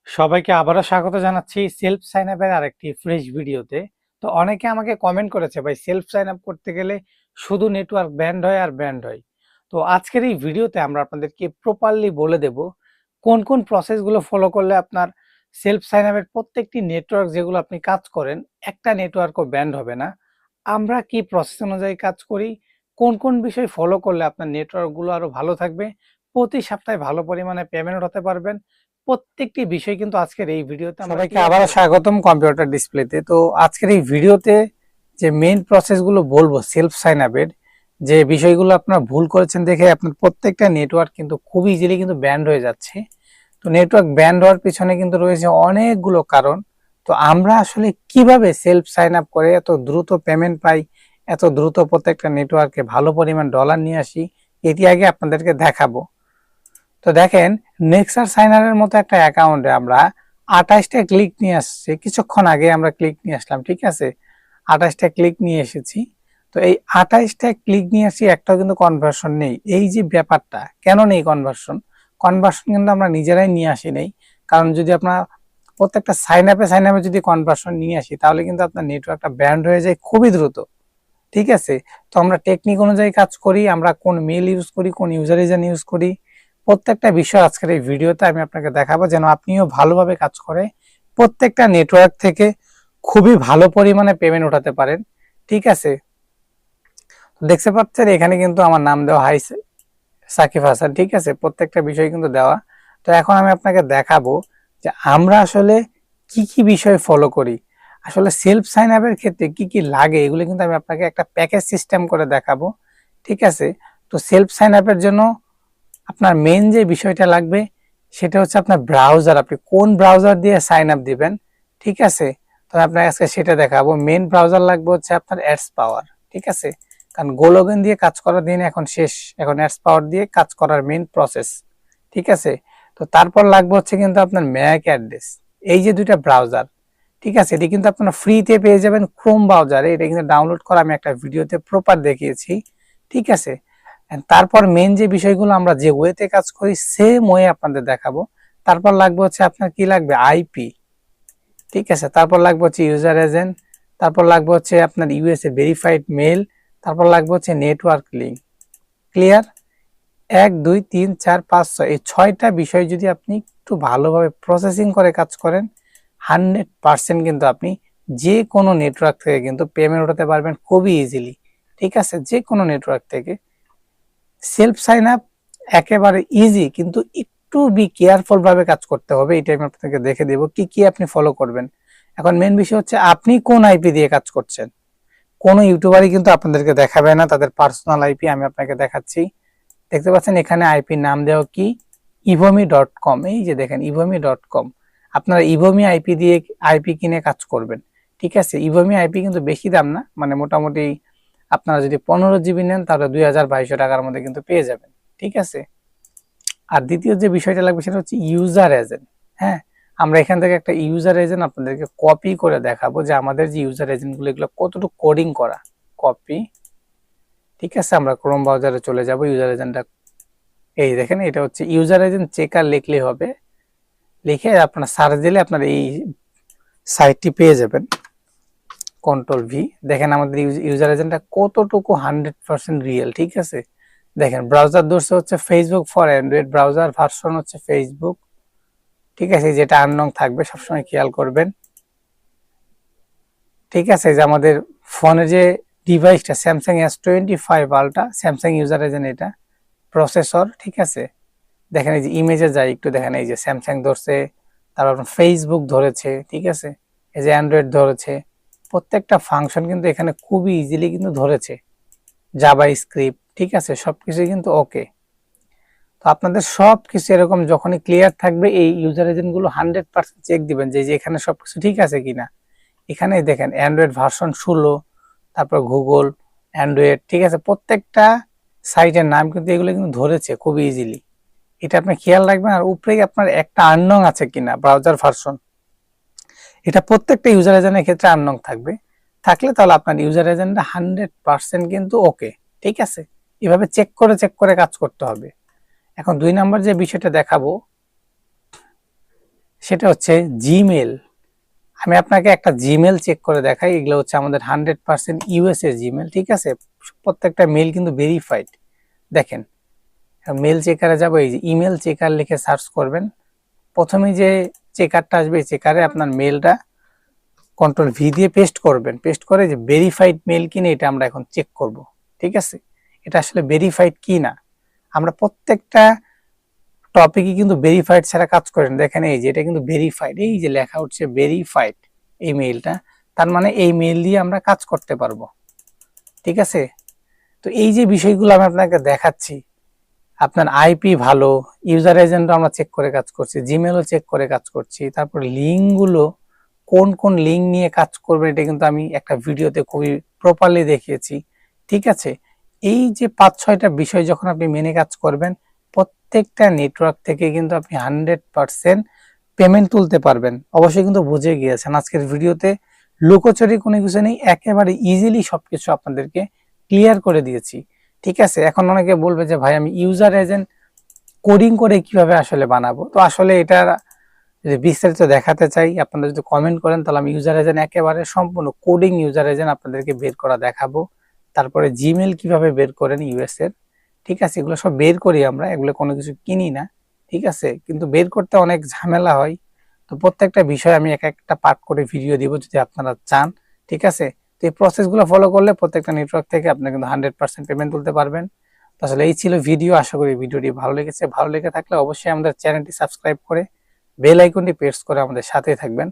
সবাইকে আবারও স্বাগত জানাচ্ছি সেলফ সাইন আপের আরেকটি ফ্রেশ ভিডিওতে। তো অনেকে আমাকে কমেন্ট করেছে, ভাই সেলফ সাইন আপ করতে গেলে শুধু নেটওয়ার্ক ব্যান্ড হয় আর ব্যান্ড হয়। তো আজকের এই ভিডিওতে আমরা আপনাদেরকে প্রপারলি বলে দেব কোন কোন প্রসেসগুলো ফলো করলে আপনার সেলফ সাইন আপের প্রত্যেকটি নেটওয়ার্ক যেগুলো আপনি কাজ করেন একটা নেটওয়ার্কও ব্যান্ড হবে না। আমরা কি প্রসেস অনুযায়ী কাজ করি, কোন কোন বিষয় ফলো করলে আপনার নেটওয়ার্কগুলো আরো ভালো থাকবে, প্রতি সপ্তাহে ভালো পরিমাণে পেমেন্ট হতে পারবেন, প্রত্যেকটি বিষয় কিন্তু আজকের এই ভিডিওতে আমরা সবাইকে আবারও স্বাগতম কম্পিউটার ডিসপ্লেতে। তো আজকের এই ভিডিওতে যে মেইন প্রসেসগুলো বলবো সেলফ সাইন আপের, যে বিষয়গুলো আপনারা ভুল করেছেন দেখে আপনার প্রত্যেকটা নেটওয়ার্ক কিন্তু খুব ইজিলি কিন্তু ব্যান্ড হয়ে যাচ্ছে। তো নেটওয়ার্ক ব্যান্ড হওয়ার পিছনে কিন্তু রয়েছে অনেকগুলো কারণ। তো আমরা আসলে কিভাবে সেলফ সাইন আপ করে এত দ্রুত পেমেন্ট পাই, এত দ্রুত প্রত্যেকটা নেটওয়ার্কে ভালো পরিমাণ ডলার নিয়ে আসি, এটি আগে আপনাদেরকে দেখাবো। তো দেখেন, নেক্সার সাইনারের মতো একটা অ্যাকাউন্টে আমরা 28টা ক্লিক নিয়ে আসছি, কিছুক্ষণ আগে আমরা ক্লিক নিয়ে আসলাম, ঠিক আছে, 28টা ক্লিক নিয়ে এসেছি। তো এই 28টা ক্লিক নিয়ে আসি, একটাও কিন্তু কনভার্সন নেই। এই যে ব্যাপারটা, কেন নেই কনভার্সন? কনভার্সন কিন্তু আমরা নিজেরাই নিয়ে আসি নেই। কারণ যদি আপনার প্রত্যেকটা সাইন আপে যদি কনভার্সন নিয়ে আসি, তাহলে কিন্তু আপনার নেটওয়ার্কটা ব্যান্ড হয়ে যায় খুবই দ্রুত, ঠিক আছে। তো আমরা টেকনিক অনুযায়ী কাজ করি, আমরা কোন মেল ইউজ করি, কোন ইউজার এজেন্ট ইউজ করি, প্রত্যেকটা বিষয় আজকের এই ভিডিওতে আমি আপনাকে দেখাবো, যেন আপনিও ভালোভাবে কাজ করে প্রত্যেকটা নেটওয়ার্ক থেকে খুবই ভালো পরিমাণে পেমেন্ট উঠাতে পারেন, ঠিক আছে। দেখতে পাচ্ছেন এখানে কিন্তু আমার নাম দেওয়া হাই সাকিব হাসান, ঠিক আছে, প্রত্যেকটা বিষয় কিন্তু দেওয়া। তো এখন আমি আপনাকে দেখাবো যে আমরা আসলে কি কি বিষয় ফলো করি, আসলে সেলফ সাইন আপের ক্ষেত্রে কি কি লাগে, এগুলো কিন্তু আমি আপনাকে একটা প্যাকেজ সিস্টেম করে দেখাবো, ঠিক আছে। তো সেলফ সাইন আপের জন্য আপনার মেন যে বিষয়টা লাগবে সেটা হচ্ছে আপনার ব্রাউজার, আপনি কোন ব্রাউজার দিয়ে সাইন আপ দিবেন, ঠিক আছে। তো আপনার আজকে সেটা দেখাবো। মেন ব্রাউজার লাগবে হচ্ছে আপনার অ্যাডস পাওয়ার, ঠিক আছে, কারণ গোলগিন দিয়ে কাজ করার দিন এখন শেষ, এখন অ্যাডস পাওয়ার দিয়ে কাজ করার মেন প্রসেস, ঠিক আছে। তো তারপর লাগবে হচ্ছে কিন্তু আপনার ম্যাক অ্যাড্রেস। এই যে দুইটা ব্রাউজার, ঠিক আছে, এটি কিন্তু আপনারা ফ্রিতে পেয়ে যাবেন ক্রোম ব্রাউজারে, এটা কিন্তু ডাউনলোড করা আমি একটা ভিডিওতে প্রপার দেখিয়েছি, ঠিক আছে। তারপর মেন যে বিষয়গুলো আমরা যে ওয়েতে কাজ করি সেম ওয়ে আপনাদের দেখাবো। তারপর লাগবে হচ্ছে আপনার কি লাগবে, আইপি, ঠিক আছে। তারপর লাগবে হচ্ছে ইউজার এজেন্ট, তারপর লাগবে হচ্ছে আপনার ইউএসএ ভেরিফাইড মেল, তারপর লাগবে হচ্ছে নেটওয়ার্ক লিঙ্ক। ক্লিয়ার? 1 2 3 4 5 6 এই 6টা বিষয় যদি আপনি একটু ভালোভাবে প্রসেসিং করে কাজ করেন, 100% কিন্তু আপনি যে কোনো নেটওয়ার্ক থেকে কিন্তু পেমেন্ট উঠাতে পারবেন খুবই ইজিলি, ঠিক আছে, যে কোনো নেটওয়ার্ক থেকে। সেলফ সাইন আপ একেবারে ইজি, কিন্তু একটু বি কেয়ারফুল ভাবে কাজ করতে হবে। এটা আমি আপনাকে দেখে দেব কি কি আপনি ফলো করবেন। এখন মেন বিষয় হচ্ছে আপনি কোন আইপি দিয়ে কাজ করছেন। কোন ইউটিউবারই কিন্তু আপনাদেরকে দেখাবে না তাদের পার্সোনাল আইপি, আমি আপনাকে দেখাচ্ছি। দেখতে পাচ্ছেন এখানে আইপি নাম দেওয়া কি, ivomi.com। এই যে দেখেন ivomi.com, আপনারা ইভোমি আইপি দিয়ে আইপি কিনে কাজ করবেন, ঠিক আছে। ইভোমি আইপি কিন্তু বেশি দাম না, মানে মোটামুটি আপনারা যদি 15 জিবি নেন তাহলে 2200 টাকার মধ্যে কিন্তু পেয়ে যাবেন, ঠিক আছে। আর দ্বিতীয় যে বিষয়টা লাগবে সেটা হচ্ছে ইউজার এজেন্ট। হ্যাঁ, আমরা এখান থেকে একটা ইউজার এজেন্ট আপনাদেরকে কপি করে দেখাবো, যে আমাদের যে ইউজার এজেন্ট গুলো এগুলো কতটুকু কোডিং করা। কপি, ঠিক আছে, আমরা ক্রোম ব্রাউজারে চলে যাব। ইউজার এজেন্টটা এই দেখেন, এটা হচ্ছে ইউজার এজেন্ট চেকার লিখলে হবে, লিখে আপনার সার্চ দিলে আপনার এই সাইটটি পেয়ে যাবেন। কন্ট্রোল ভি, দেখেন আমাদের ইউজার এজেন্টটা কতটুকু 100% রিয়েল, ঠিক আছে। দেখেন ব্রাউজার ধরছে হচ্ছে Facebook for Android, browser version হচ্ছে ফেসবুক, ঠিক আছে, যেটা আননং থাকবে সবসময় খেয়াল করবেন, ঠিক আছে। যে আমাদের ফোনের যে ডিভাইসটা Samsung S25 ultra, Samsung user agent এটা, প্রসেসর, ঠিক আছে। দেখেন এই যে ইমেজে যাই একটু, দেখেন এই যে স্যামসাং ধরছে, তারপর ফেসবুক ধরেছে, ঠিক আছে, এই যে অ্যান্ড্রয়েড ধরেছে, প্রত্যেকটা ফাংশন কিন্তু এখানে খুবই ইজিলি কিন্তু ধরেছে। জাভা স্ক্রিপ্ট, ঠিক আছে, সবকিছু কিন্তু ওকে। তো আপনাদের সবকিছু এরকম যখনই ক্লিয়ার থাকবে, এই ইউজার এজেন্ট গুলো 100% চেক দিবেন যে এখানে সবকিছু ঠিক আছে কিনা। এখানে দেখেন অ্যান্ড্রয়েড ভার্সন 16, তারপর গুগল অ্যান্ড্রয়েড, ঠিক আছে, প্রত্যেকটা সাইটের নাম কিন্তু এগুলো কিন্তু ধরেছে খুব ইজিলি। এটা আপনি খেয়াল রাখবেন। আর উপরেই আপনার একটা আননং আছে কিনা ব্রাউজার ভার্সন, এটা প্রত্যেকটা ইউজার এজেন্টের ক্ষেত্রে আননং থাকবে, থাকলে তাহলে আপনার ইউজার এজেন্টটা 100% কিন্তু ওকে, ঠিক আছে। এভাবে চেক করে কাজ করতে হবে। এখন 2 নম্বর যে বিষয়টা দেখাবো সেটা হচ্ছে জিমেল। আমি আপনাকে একটা জিমেল চেক করে দেখাই। এগুলো হচ্ছে আমাদের 100% ইউএসএ জিমেল, ঠিক আছে। প্রত্যেকটা মেল কিন্তু ভেরিফাইড। দেখেন, মেল চেকারে যাবো, এই যে ইমেল চেকার লিখে সার্চ করবেন। প্রথমে যে চেকারটা আসবে, এই চেকারে আপনার মেলটা কন্ট্রোল ভি দিয়ে পেস্ট করবেন। পেস্ট করে যে ভেরিফাইড মেল কিনা এটা আমরা এখন চেক করব, ঠিক আছে। এটা আসলে ভেরিফাইড কি না, আমরা প্রত্যেকটা টপিকে কিন্তু ভেরিফাইড ছাড়া কাজ করেন। দেখেন এই যে এটা কিন্তু ভেরিফাইড, এই যে লেখা উঠছে ভেরিফাইড এই মেইলটা, তার মানে এই মেইল দিয়ে আমরা কাজ করতে পারবো, ঠিক আছে। তো এই যে বিষয়গুলো আমি আপনাকে দেখাচ্ছি, আপনার আইপি ভালো, ইউজার এজেন্টও আমরা চেক করে কাজ করছি, জিমেলও চেক করে কাজ করছি, তারপর লিঙ্কগুলো কোন কোন লিঙ্ক নিয়ে কাজ করবে এটা কিন্তু আমি একটা ভিডিওতে খুবই প্রপারলি দেখিয়েছি, ঠিক আছে। এই যে 5-6টা বিষয় যখন আপনি মেনে কাজ করবেন, প্রত্যেকটা নেটওয়ার্ক থেকে কিন্তু আপনি 100% পেমেন্ট তুলতে পারবেন। অবশ্যই কিন্তু বুঝে গিয়েছেন আজকের ভিডিওতে লুকোচুরি কোনো কিছু নেই, একেবারে ইজিলি সবকিছু আপনাদেরকে ক্লিয়ার করে দিয়েছি, ঠিক আছে। এখন অনেকে বলবে যে ভাই আমি ইউজার এজেন্ট কোডিং করে কিভাবে আসলে বানাবো। তো আসলে এটা যদি বিস্তারিত দেখাতে চাই, আপনারা যদি কমেন্ট করেন তাহলে আমি ইউজার এজেন্ট একেবারে সম্পূর্ণ কোডিং ইউজার এজেন্ট আপনাদেরকে বের করা দেখাবো। তারপরে জিমেল কিভাবে বের করেন ইউএস এর, ঠিক আছে। এগুলো সব বের করি আমরা, এগুলো কোনো কিছু কিনি না, ঠিক আছে। কিন্তু বের করতে অনেক ঝামেলা হয়। তো প্রত্যেকটা বিষয় আমি এক একটা পার্ট করে ভিডিও দিব যদি আপনারা চান, ঠিক আছে। তো এই প্রসেসগুলো ফলো করলে প্রত্যেকটা নেটওয়ার্ক থেকে আপনি কিন্তু 100% পেমেন্ট তুলতে পারবেন। তো আসলে এই ছিল ভিডিও। আশা করি ভিডিওটি ভালো লেগেছে। ভালো লেগে থাকলে অবশ্যই আমাদের চ্যানেলটি সাবস্ক্রাইব করে বেল আইকনটি প্রেস করে আমাদের সাথে থাকবেন।